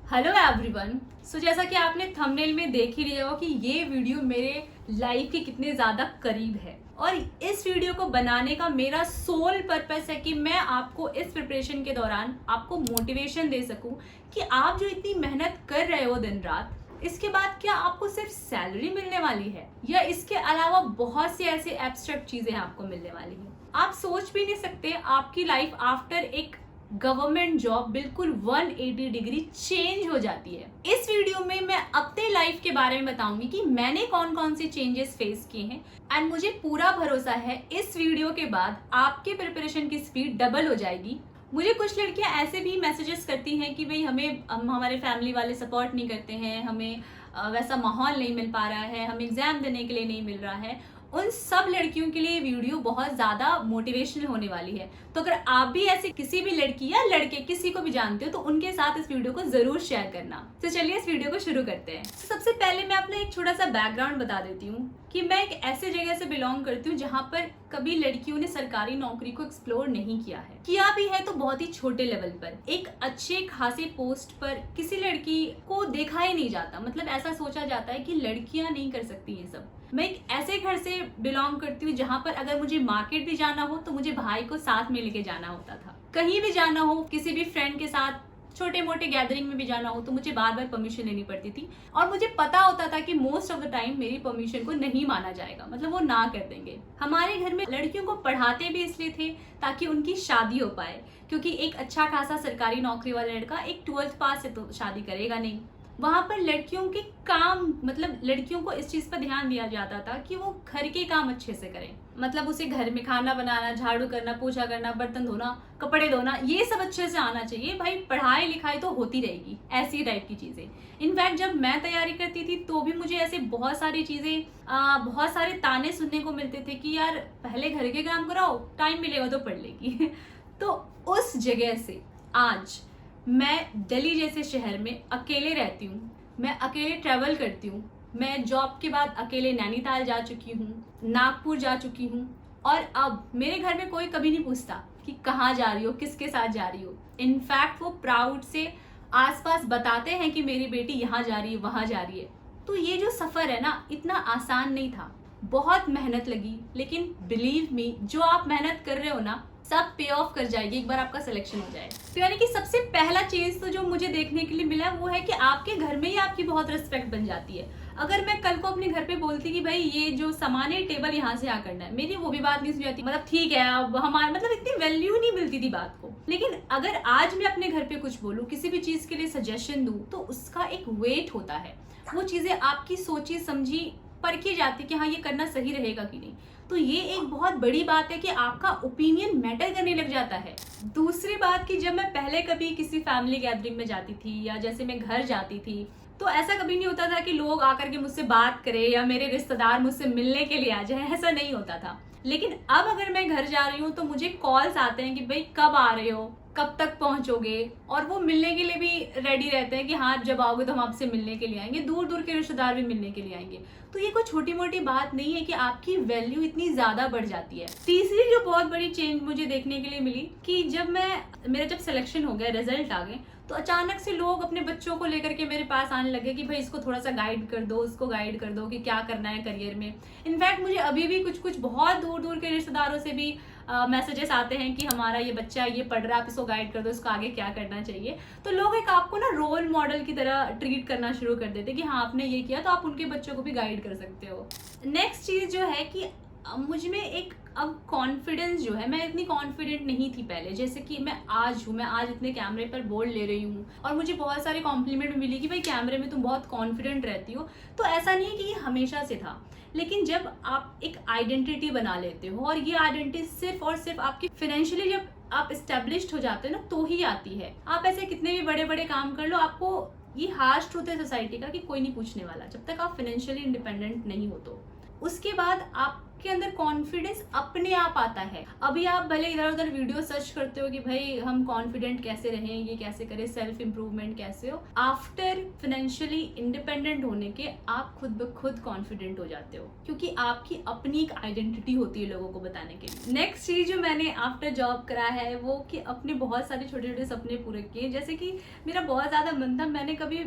Hello everyone. सो जैसा कि आपने थंबनेल में देख ही लिया हो कि ये वीडियो मेरे लाइफ के कितने ज़्यादा करीब है और इस वीडियो को बनाने का मेरा सोल पर्पस है कि मैं आपको इस प्रिपरेशन के दौरान आपको मोटिवेशन दे सकूं कि आप जो इतनी मेहनत कर रहे हो दिन रात, इसके बाद क्या आपको सिर्फ सैलरी मिलने वाली है या इसके अलावा बहुत सी ऐसी एब्स्ट्रैक्ट चीज़ें आपको मिलने वाली है। आप सोच भी नहीं सकते आपकी लाइफ आफ्टर एक गवर्नमेंट जॉब बिल्कुल 180 डिग्री चेंज हो जाती है। इस वीडियो में मैं अपने लाइफ के बारे में बताऊंगी कि मैंने कौन कौन से चेंजेस फेस किए हैं एंड मुझे पूरा भरोसा है इस वीडियो के बाद आपके प्रिपरेशन की स्पीड डबल हो जाएगी। मुझे कुछ लड़कियां ऐसे भी मैसेजेस करती हैं कि भाई हमें हमारे फैमिली वाले सपोर्ट नहीं करते हैं, हमें वैसा माहौल नहीं मिल पा रहा है, हमें एग्जाम देने के लिए नहीं मिल रहा है। उन सब लड़कियों के लिए वीडियो बहुत ज्यादा मोटिवेशनल होने वाली है। तो अगर आप भी ऐसे किसी भी लड़की या लड़के किसी को भी जानते हो तो उनके साथ इस वीडियो को जरूर शेयर करना। तो चलिए इस वीडियो को शुरू करते हैं। तो सबसे पहले मैं अपना एक छोटा सा बैकग्राउंड बता देती हूँ कि मैं एक ऐसे जगह से बिलोंग करती हूँ जहाँ पर कभी लड़कियों ने सरकारी नौकरी को एक्सप्लोर नहीं किया भी है तो बहुत ही छोटे लेवल पर। एक अच्छे खासे पोस्ट पर किसी लड़की को देखा ही नहीं जाता, मतलब ऐसा सोचा जाता है कि लड़कियां नहीं कर सकती ये सब। मैं एक ऐसे घर से बिलोंग करती हूँ जहाँ पर अगर मुझे मार्केट भी जाना हो तो मुझे भाई को साथ में लेके जाना होता था। कहीं भी जाना हो, किसी भी फ्रेंड के साथ छोटे मोटे गैदरिंग में भी जाना हो तो मुझे बार बार परमिशन लेनी पड़ती थी और मुझे पता होता था कि मोस्ट ऑफ द टाइम मेरी परमिशन को नहीं माना जाएगा, मतलब वो ना कर देंगे। हमारे घर में लड़कियों को पढ़ाते भी इसलिए थे ताकि उनकी शादी हो पाए, क्योंकि एक अच्छा खासा सरकारी नौकरी वाला लड़का एक 12th पास से तो शादी करेगा नहीं। वहां पर लड़कियों के काम, मतलब लड़कियों को इस चीज पर ध्यान दिया जाता था कि वो घर के काम अच्छे से करें, मतलब उसे घर में खाना बनाना, झाड़ू करना, पोछा करना, बर्तन धोना, कपड़े धोना, ये सब अच्छे से आना चाहिए। भाई पढ़ाई लिखाई तो होती रहेगी, ऐसी टाइप की चीजें। इनफैक्ट जब मैं तैयारी करती थी तो भी मुझे ऐसे बहुत सारी चीजें, बहुत सारे ताने सुनने को मिलते थे कि यार पहले घर के काम कराओ, टाइम मिलेगा तो पढ़ लेगी। तो उस जगह से आज मैं दिल्ली जैसे शहर में अकेले रहती हूँ, मैं अकेले ट्रैवल करती हूँ। मैं जॉब के बाद अकेले नैनीताल जा चुकी हूँ, नागपुर जा चुकी हूँ और अब मेरे घर में कोई कभी नहीं पूछता कि कहाँ जा रही हो, किसके साथ जा रही हो। इनफैक्ट वो प्राउड से आसपास बताते हैं कि मेरी बेटी यहाँ जा रही है, वहाँ जा रही है। तो ये जो सफ़र है ना, इतना आसान नहीं था, बहुत मेहनत लगी, लेकिन बिलीव मी जो आप मेहनत कर रहे हो ना सब पे ऑफ कर जाएगी एक बार आपका सिलेक्शन हो जाए। तो यानी कि सबसे पहला चीज तो जो मुझे देखने के लिए मिला वो है कि आपके घर में ही आपकी बहुत रिस्पेक्ट बन जाती है। अगर मैं कल को अपने घर पे बोलती कि भाई ये जो सामान है टेबल यहाँ से यहाँ करना है, मेरी वो भी बात नहीं सुनी जाती, मतलब ठीक है अब हमारे, मतलब इतनी वैल्यू नहीं मिलती थी बात को। लेकिन अगर आज मैं अपने घर पे कुछ बोलूँ, किसी भी चीज के लिए सजेशन दूँ तो उसका एक वेट होता है, वो चीजें आपकी सोची समझी परखी जाती कि हाँ ये करना सही रहेगा कि नहीं। तो ये एक बहुत बड़ी बात है कि आपका ओपिनियन मैटर करने लग जाता है। दूसरी बात कि जब मैं पहले कभी किसी फैमिली गैदरिंग में जाती थी या जैसे मैं घर जाती थी तो ऐसा कभी नहीं होता था कि लोग आकर के मुझसे बात करें या मेरे रिश्तेदार मुझसे मिलने के लिए आ जाए, ऐसा नहीं होता था। लेकिन अब अगर मैं घर जा रही हूँ तो मुझे कॉल्स आते हैं कि भाई कब आ रहे हो, कब तक पहुंचोगे, और वो मिलने के लिए भी रेडी रहते हैं कि हाँ जब आओगे तो हम आपसे मिलने के लिए आएंगे। दूर दूर के रिश्तेदार भी मिलने के लिए आएंगे। तो ये कोई छोटी मोटी बात नहीं है कि आपकी वैल्यू इतनी ज्यादा बढ़ जाती है। तीसरी जो बहुत बड़ी चेंज मुझे देखने के लिए मिली कि जब मेरा जब सिलेक्शन हो गया, रिजल्ट आ गए, तो अचानक से लोग अपने बच्चों को लेकर के मेरे पास आने लगे कि भाई इसको थोड़ा सा गाइड कर दो, उसको गाइड कर दो कि क्या करना है करियर में। इनफैक्ट मुझे अभी भी कुछ बहुत दूर दूर के रिश्तेदारों से भी मैसेजेस आते हैं कि हमारा ये बच्चा ये पढ़ रहा है, आप इसको गाइड कर दो, इसको आगे क्या करना चाहिए। तो लोग एक आपको ना रोल मॉडल की तरह ट्रीट करना शुरू कर देते कि हाँ आपने ये किया तो आप उनके बच्चों को भी गाइड कर सकते हो। नेक्स्ट चीज जो है कि मुझ में एक अब कॉन्फिडेंस जो है, मैं इतनी कॉन्फिडेंट नहीं थी पहले जैसे कि मैं आज हूँ। मैं आज इतने कैमरे पर बोल ले रही हूँ और मुझे बहुत सारे कॉम्प्लीमेंट मिली कि भाई कैमरे में तुम बहुत कॉन्फिडेंट रहती हो। तो ऐसा नहीं है कि ये हमेशा से था, लेकिन जब आप एक आइडेंटिटी बना लेते हो और ये आइडेंटिटी सिर्फ और सिर्फ आपकी फाइनेंशियली जब आप एस्टेब्लिश्ड हो जाते हो ना तो ही आती है। आप ऐसे कितने भी बड़े बड़े काम कर लो, आपको ये हार्श ट्रूथ है सोसाइटी का कि कोई नहीं पूछने वाला जब तक आप फाइनेंशियली इंडिपेंडेंट नहीं हो। तो उसके बाद आप आपके अंदर कॉन्फिडेंस अपने आप आता है। अभी आप भले इधर उधर वीडियो सर्च करते हो कि भाई हम कॉन्फिडेंट कैसे रहें, ये कैसे करें, सेल्फ इंप्रूवमेंट कैसे हो, आफ्टर फाइनेंशियली इंडिपेंडेंट होने के आप खुद ब खुद कॉन्फिडेंट हो जाते हो, क्योंकि आपकी अपनी एक आइडेंटिटी होती है लोगों को बताने के लिए। नेक्स्ट चीज जो मैंने आफ्टर जॉब करा है वो कि अपने बहुत सारे छोटे छोटे सपने पूरे किए। जैसे कि मेरा बहुत ज्यादा मन था, मैं कभी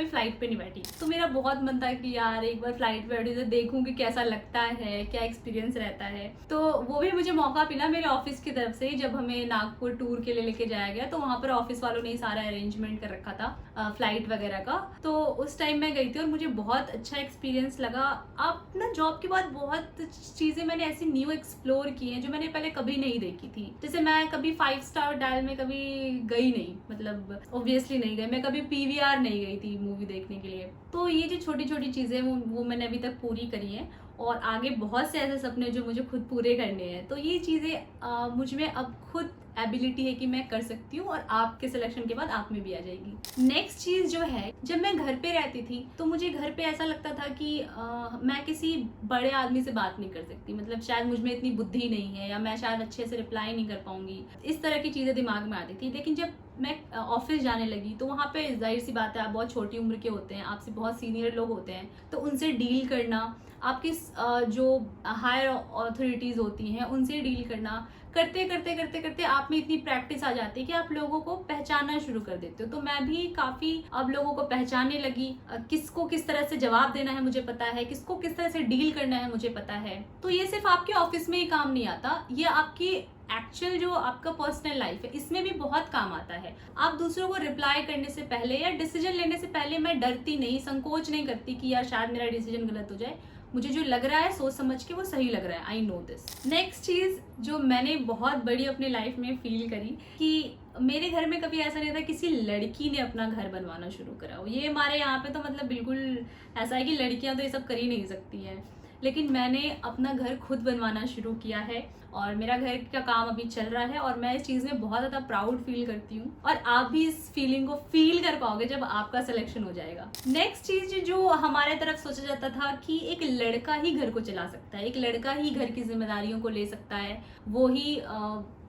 फ्लाइट पे नहीं बैठी, तो मेरा बहुत मन था कि यार एक बार फ्लाइट पे बैठी तो देखूं कि कैसा लगता है, क्या एक्सपीरियंस रहता है। तो वो भी मुझे मौका मिला मेरे ऑफिस की तरफ से, जब हमें नागपुर टूर के लिए लेके जाया गया, तो वहां पर ऑफिस वालों ने सारा अरेंजमेंट कर रखा था फ्लाइट वगैरह का। तो उस टाइम मैं गई थी और मुझे बहुत अच्छा एक्सपीरियंस लगा। अब ना जॉब के बाद बहुत चीजें मैंने ऐसी न्यू एक्सप्लोर की हैं जो मैंने पहले कभी नहीं देखी थी। जैसे मैं कभी 5 स्टार होटल में कभी गई नहीं, मतलब ऑब्वियसली नहीं गई, मैं कभी पीवीआर नहीं गई थी मूवी देखने के लिए। तो ये जो छोटी छोटी चीजें वो मैंने अभी तक पूरी करी हैं, और आगे बहुत से ऐसे सपने जो मुझे खुद पूरे करने हैं। तो ये चीजें मुझ में अब खुद एबिलिटी है कि मैं कर सकती हूँ, और आपके सिलेक्शन के बाद आप में भी आ जाएगी। नेक्स्ट चीज जो है, जब मैं घर पे रहती थी तो मुझे घर पे ऐसा लगता था कि मैं किसी बड़े आदमी से बात नहीं कर सकती, मतलब शायद मुझ में इतनी बुद्धि नहीं है, या मैं शायद अच्छे से रिप्लाई नहीं कर पाऊंगी, इस तरह की चीजें दिमाग में आती थी। लेकिन जब मैं ऑफिस जाने लगी तो वहाँ पे जाहिर सी बात है, आप बहुत छोटी उम्र के होते हैं, आपसे बहुत सीनियर लोग होते हैं, तो उनसे डील करना, आपकी जो हायर अथॉरिटीज होती हैं उनसे डील करना, करते करते करते करते आप में इतनी प्रैक्टिस आ जाती है कि आप लोगों को पहचानना शुरू कर देते हो। तो मैं भी काफी अब लोगों को पहचानने लगी, किसको किस तरह से जवाब देना है मुझे पता है, किसको किस तरह से डील करना है मुझे पता है। तो ये सिर्फ आपके ऑफिस में ही काम नहीं आता, ये आपकी एक्चुअल जो आपका पर्सनल लाइफ है इसमें भी बहुत काम आता है। आप दूसरों को रिप्लाई करने से पहले या डिसीजन लेने से पहले मैं डरती नहीं, संकोच नहीं करती कि यार शायद मेरा डिसीजन गलत हो जाए, मुझे जो लग रहा है सोच समझ के वो सही लग रहा है, आई नो दिस। नेक्स्ट चीज जो मैंने बहुत बड़ी अपनी लाइफ में फील करी कि मेरे घर में कभी ऐसा नहीं था किसी लड़की ने अपना घर बनवाना शुरू करा हो। ये हमारे यहाँ पे तो मतलब बिल्कुल ऐसा है कि लड़कियां तो ये सब कर ही नहीं सकती हैं, लेकिन मैंने अपना घर खुद बनवाना शुरू किया है, और मेरा घर का काम अभी चल रहा है, और मैं इस चीज़ में बहुत ज़्यादा प्राउड फील करती हूँ, और आप भी इस फीलिंग को फील कर पाओगे जब आपका सिलेक्शन हो जाएगा। नेक्स्ट चीज जो हमारे तरफ सोचा जाता था कि एक लड़का ही घर को चला सकता है, एक लड़का ही घर की जिम्मेदारियों को ले सकता है, वो ही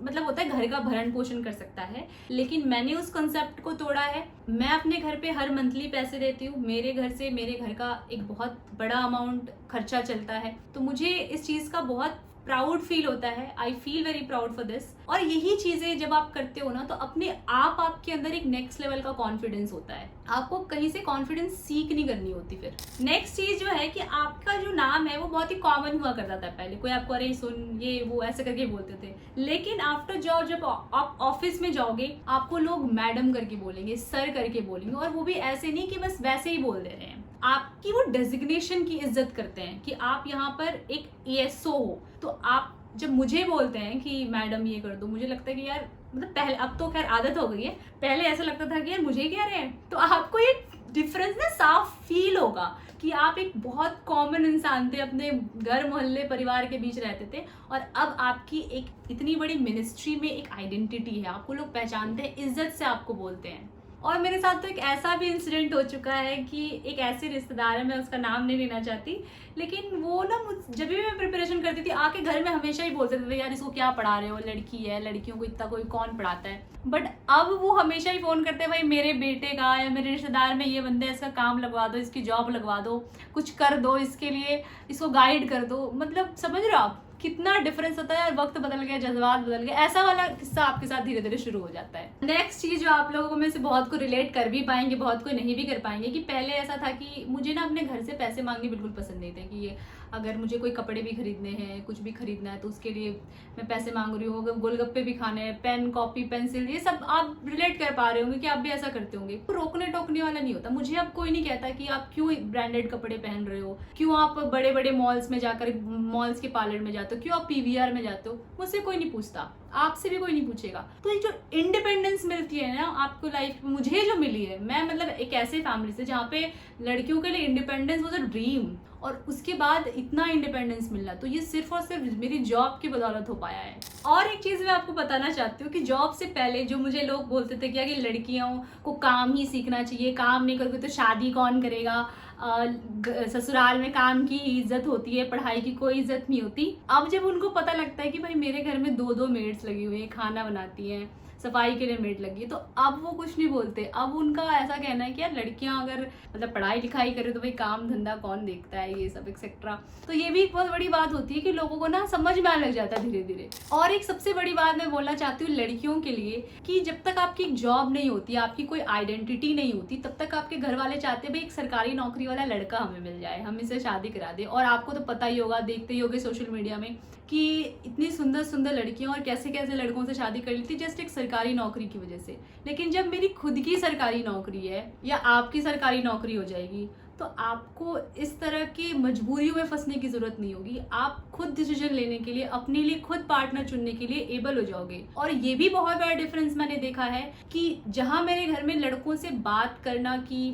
मतलब होता है घर का भरण पोषण कर सकता है, लेकिन मैंने उस कंसेप्ट को तोड़ा है। मैं अपने घर पे हर मंथली पैसे देती हूँ, मेरे घर से मेरे घर का एक बहुत बड़ा अमाउंट खर्चा चलता है, तो मुझे इस चीज का बहुत प्राउड फील होता है। I feel very proud for this. और यही चीजें जब आप करते हो ना, तो अपने आप आपके अंदर एक नेक्स्ट लेवल का कॉन्फिडेंस होता है, आपको कहीं से कॉन्फिडेंस सीख नहीं करनी होती। फिर नेक्स्ट चीज जो है कि आपका जो नाम है वो बहुत ही कॉमन हुआ करता था पहले, कोई आपको अरे सुन ये वो ऐसे करके बोलते थे, लेकिन आफ्टर जॉब जब आप ऑफिस में जाओगे आपको लोग मैडम करके बोलेंगे, सर करके बोलेंगे, और वो भी ऐसे नहीं कि बस वैसे ही बोल दे रहे हैं, आपकी वो डेजिग्नेशन की इज्जत करते हैं कि आप यहाँ पर एक एएसओ हो। तो आप जब मुझे बोलते हैं कि मैडम ये कर दो, मुझे लगता है कि यार मतलब पहले, अब तो खैर आदत हो गई है, पहले ऐसा लगता था कि यार मुझे कह रहे हैं। तो आपको ये डिफरेंस ना साफ फील होगा कि आप एक बहुत कॉमन इंसान थे, अपने घर मोहल्ले परिवार के बीच रहते थे, और अब आपकी एक इतनी बड़ी मिनिस्ट्री में एक आइडेंटिटी है, आपको लोग पहचानते हैं, इज्जत से आपको बोलते हैं। और मेरे साथ तो एक ऐसा भी इंसिडेंट हो चुका है कि एक ऐसे रिश्तेदार है, मैं उसका नाम नहीं लेना चाहती, लेकिन वो ना जब भी मैं प्रिपरेशन करती थी आके घर में हमेशा ही बोलते थे यार इसको क्या पढ़ा रहे हो, लड़की है, लड़कियों को इतना कोई कौन पढ़ाता है। बट अब वो हमेशा ही फोन करते हैं भाई मेरे बेटे का या मेरे रिश्तेदार में ये बंदे, इसका काम लगवा दो, इसकी जॉब लगवा दो, कुछ कर दो इसके लिए, इसको गाइड कर दो। मतलब समझ रहे हो आप कितना डिफरेंस होता है, वक्त बदल गया, जज्बात बदल गए, ऐसा वाला किस्सा आपके साथ धीरे धीरे शुरू हो जाता है। नेक्स्ट चीज जो आप लोगों में से बहुत को रिलेट कर भी पाएंगे, बहुत को नहीं भी कर पाएंगे, कि पहले ऐसा था कि मुझे ना अपने घर से पैसे मांगने बिल्कुल पसंद नहीं थे, कि ये अगर मुझे कोई कपड़े भी खरीदने हैं, कुछ भी खरीदना है, तो उसके लिए मैं पैसे मांग रही हूँ, गोलगप्पे भी खाने हैं, पेन कॉपी पेंसिल, ये सब आप रिलेट कर पा रहे होंगे कि आप भी ऐसा करते होंगे। तो रोकने टोकने वाला नहीं होता, मुझे अब कोई नहीं कहता कि आप क्यों ब्रांडेड कपड़े पहन रहे हो, क्यों आप बड़े बड़े मॉल्स में जाकर, मॉल्स के पार्लर में जाते हो, क्यों आप पीवीआर में जाते हो, मुझसे कोई नहीं पूछता, आपसे भी कोई नहीं पूछेगा। तो ये जो इंडिपेंडेंस मिलती है ना आपको लाइफ में, मुझे जो मिली है, मैं मतलब एक ऐसे फैमिली से जहाँ पे लड़कियों के लिए इंडिपेंडेंस वाज अ ड्रीम, और उसके बाद इतना इंडिपेंडेंस मिलना, तो ये सिर्फ और सिर्फ मेरी जॉब की बदौलत हो पाया है। और एक चीज मैं आपको बताना चाहती हूँ कि जॉब से पहले जो मुझे लोग बोलते थे कि लड़कियों को काम ही सीखना चाहिए, काम नहीं करोगे तो शादी कौन करेगा, ससुराल में काम की इज्जत होती है, पढ़ाई की कोई इज्जत नहीं होती। अब जब उनको पता लगता है कि भाई मेरे घर में 2-2 मेड्स लगी हुई हैं, खाना बनाती हैं, सफाई के लिए मेड लगी है, तो अब वो कुछ नहीं बोलते। अब उनका ऐसा कहना है कि यार लड़कियां अगर मतलब पढ़ाई लिखाई करे तो भाई काम धंधा कौन देखता है, ये सब एक्सेट्रा। तो ये भी एक बहुत बड़ी बात होती है कि लोगों को ना समझ में आने लग जाता है धीरे धीरे। और एक सबसे बड़ी बात मैं बोलना चाहती हूँ लड़कियों के लिए कि जब तक आपकी एक जॉब नहीं होती, आपकी कोई आइडेंटिटी नहीं होती, तब तक आपके घर वाले चाहते हैं भाई एक सरकारी नौकरी वाला लड़का हमें मिल जाए, हम इसे शादी करा दे। और आपको तो पता ही होगा, देखते ही होगे सोशल मीडिया में कि इतनी सुंदर सुंदर लड़कियां और कैसे कैसे लड़कों से शादी कर ली थी जस्ट एक सरकारी नौकरी की वजह से। लेकिन जब मेरी खुद की सरकारी नौकरी है या आपकी सरकारी नौकरी हो जाएगी तो आपको इस तरह की मजबूरियों में फंसने की जरूरत नहीं होगी। आप खुद डिसीजन लेने के लिए, अपने लिए खुद पार्टनर चुनने के लिए एबल हो जाओगे। और ये भी बहुत बड़ा डिफरेंस मैंने देखा है कि जहां मेरे घर में लड़कों से बात करना की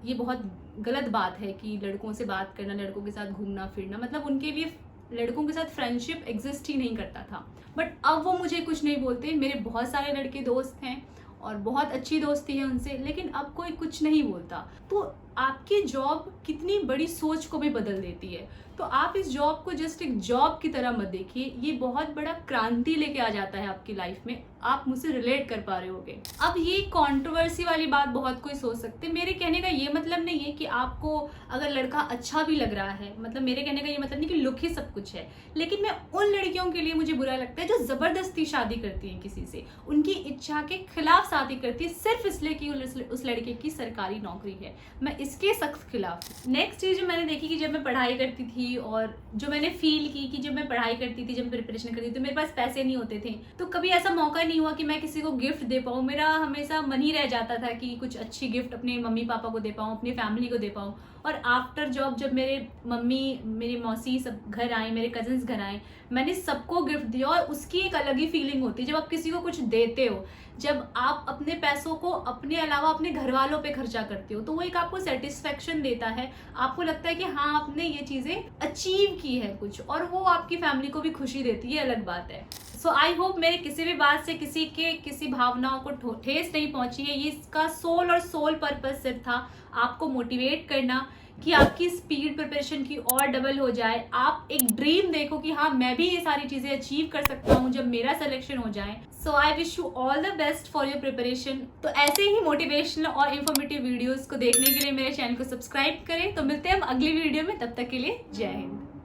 ये बहुत गलत बात है कि लड़कों से बात करना, लड़कों के साथ घूमना फिरना, मतलब उनके लिए लड़कों के साथ फ्रेंडशिप एग्जिस्ट ही नहीं करता था। बट अब वो मुझे कुछ नहीं बोलते। मेरे बहुत सारे लड़के दोस्त हैं और बहुत अच्छी दोस्ती है उनसे, लेकिन अब कोई कुछ नहीं बोलता। तो आपकी जॉब कितनी बड़ी सोच को भी बदल देती है। तो आप इस जॉब को जस्ट एक जॉब की तरह मत देखिए, ये बहुत बड़ा क्रांति लेके आ जाता है आपकी लाइफ में। आप मुझसे रिलेट कर पा रहे होगे। अब ये कंट्रोवर्सी वाली बात बहुत कोई सोच सकते। मेरे कहने का ये मतलब नहीं है कि आपको अगर लड़का अच्छा भी लग रहा है, मतलब मेरे कहने का ये मतलब नहीं कि लुक ही सब कुछ है, लेकिन मैं उन लड़कियों के लिए मुझे बुरा लगता है जो जबरदस्ती शादी करती हैं किसी से, उनकी इच्छा के खिलाफ शादी करती है सिर्फ इसलिए कि उस लड़के की सरकारी नौकरी है। मैं इसके सख्त खिलाफ। नेक्स्ट चीज जो मैंने देखी कि जब मैं पढ़ाई करती थी और जो मैंने फील की कि जब मैं पढ़ाई करती थी, जब प्रिपरेशन करती थी, तो मेरे पास पैसे नहीं होते थे, तो कभी ऐसा मौका नहीं हुआ कि मैं किसी को गिफ्ट दे पाऊँ। मेरा हमेशा मन ही रह जाता था कि कुछ अच्छी गिफ्ट अपने मम्मी पापा को दे पाऊँ, अपनी फैमिली को दे पाऊँ। और आफ्टर जॉब जब मेरे मम्मी, मेरी मौसी सब घर आए, मेरे कजिन्स घर आए, मैंने सबको गिफ्ट दिया। और उसकी एक अलग ही फीलिंग होती है जब आप किसी को कुछ देते हो, जब आप अपने पैसों को अपने अलावा अपने घर वालों पे खर्चा करते हो, तो वो एक आपको सेटिस्फेक्शन देता है। आपको लगता है कि हाँ आपने ये चीजें अचीव की है कुछ, और वो आपकी फैमिली को भी खुशी देती है, अलग बात है। सो आई होप मेरे किसी भी बात से किसी के किसी भावनाओं को ठेस नहीं पहुंची है। ये इसका सोल पर्पस सिर्फ था आपको मोटिवेट करना कि आपकी स्पीड प्रिपरेशन की और डबल हो जाए। आप एक ड्रीम देखो कि हाँ मैं भी ये सारी चीजें अचीव कर सकता हूँ जब मेरा सिलेक्शन हो जाए। So I wish you all the best for your preparation. तो ऐसे ही मोटिवेशनल और इन्फॉर्मेटिव वीडियोस को देखने के लिए मेरे चैनल को सब्सक्राइब करें। तो मिलते हैं हम अगली वीडियो में, तब तक के लिए जय हिंद।